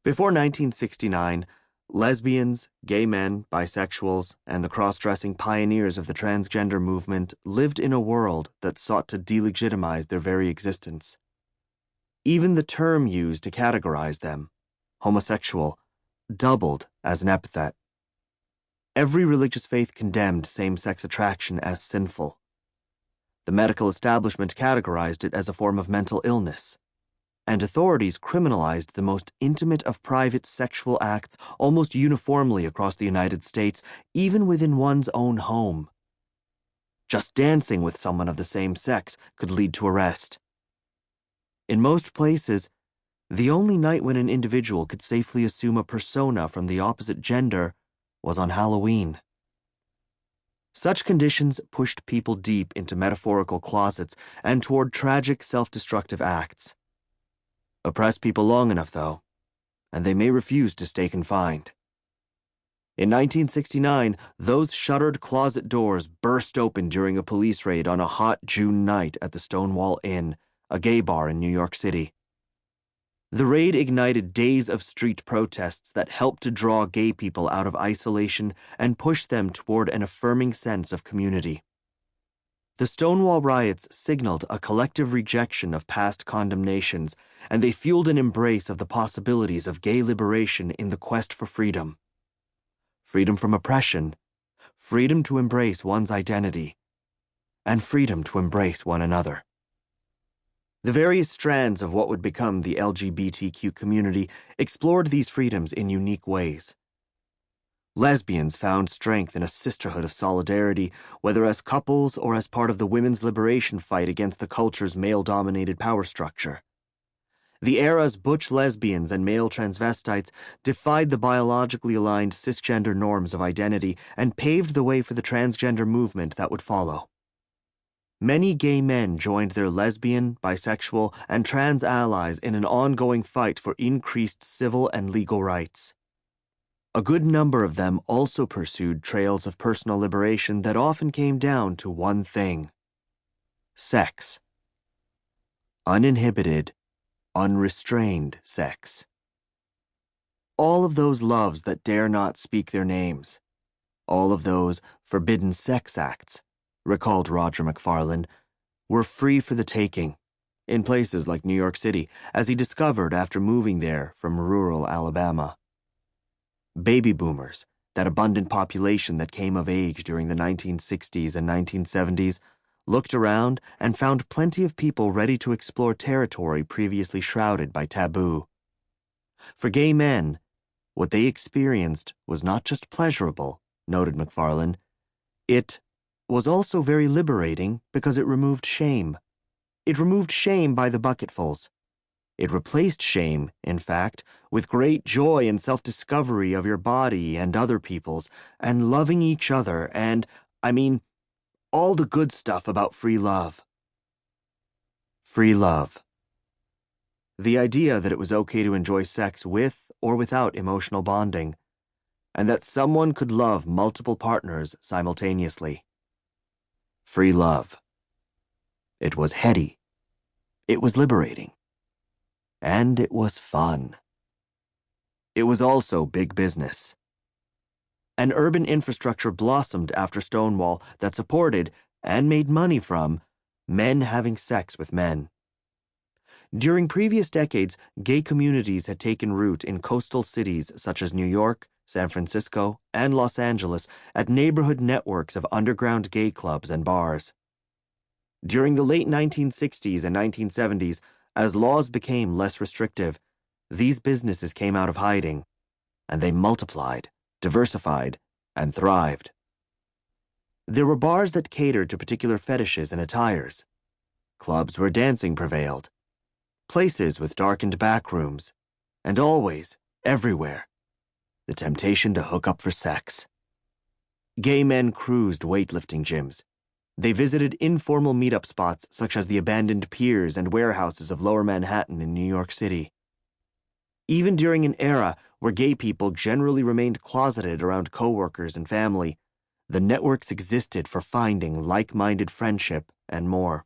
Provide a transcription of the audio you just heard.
Before 1969, lesbians, gay men, bisexuals, and the cross-dressing pioneers of the transgender movement lived in a world that sought to delegitimize their very existence. Even the term used to categorize them, homosexual, doubled as an epithet. Every religious faith condemned same-sex attraction as sinful. The medical establishment categorized it as a form of mental illness, and authorities criminalized the most intimate of private sexual acts almost uniformly across the United States, even within one's own home. Just dancing with someone of the same sex could lead to arrest. In most places, the only night when an individual could safely assume a persona from the opposite gender was on Halloween. Such conditions pushed people deep into metaphorical closets and toward tragic self-destructive acts. Oppress people long enough, though, and they may refuse to stay confined. In 1969, those shuttered closet doors burst open during a police raid on a hot June night at the Stonewall Inn, a gay bar in New York City. The raid ignited days of street protests that helped to draw gay people out of isolation and push them toward an affirming sense of community. The Stonewall riots signaled a collective rejection of past condemnations, and they fueled an embrace of the possibilities of gay liberation in the quest for freedom. Freedom from oppression, freedom to embrace one's identity, and freedom to embrace one another. The various strands of what would become the LGBTQ community explored these freedoms in unique ways. Lesbians found strength in a sisterhood of solidarity, whether as couples or as part of the women's liberation fight against the culture's male-dominated power structure. The era's butch lesbians and male transvestites defied the biologically aligned cisgender norms of identity and paved the way for the transgender movement that would follow. Many gay men joined their lesbian, bisexual, and trans allies in an ongoing fight for increased civil and legal rights. A good number of them also pursued trails of personal liberation that often came down to one thing: sex. Uninhibited, unrestrained sex. All of those loves that dare not speak their names, all of those forbidden sex acts, recalled Roger McFarlane, were free for the taking, in places like New York City, as he discovered after moving there from rural Alabama. Baby boomers, that abundant population that came of age during the 1960s and 1970s, looked around and found plenty of people ready to explore territory previously shrouded by taboo. For gay men, what they experienced was not just pleasurable, noted McFarlane. It was also very liberating because it removed shame. It removed shame by the bucketfuls. It replaced shame, in fact, with great joy and self-discovery of your body and other people's, and loving each other, and, all the good stuff about free love. Free love. The idea that it was okay to enjoy sex with or without emotional bonding, and that someone could love multiple partners simultaneously. Free love. It was heady. It was liberating. And it was fun. It was also big business. An urban infrastructure blossomed after Stonewall that supported, and made money from, men having sex with men. During previous decades, gay communities had taken root in coastal cities such as New York, San Francisco, and Los Angeles at neighborhood networks of underground gay clubs and bars. During the late 1960s and 1970s, as laws became less restrictive, these businesses came out of hiding, and they multiplied, diversified, and thrived. There were bars that catered to particular fetishes and attires, clubs where dancing prevailed, places with darkened back rooms, and always, everywhere, the temptation to hook up for sex. Gay men cruised weightlifting gyms. They visited informal meetup spots such as the abandoned piers and warehouses of Lower Manhattan in New York City. Even during an era where gay people generally remained closeted around coworkers and family, the networks existed for finding like-minded friendship and more.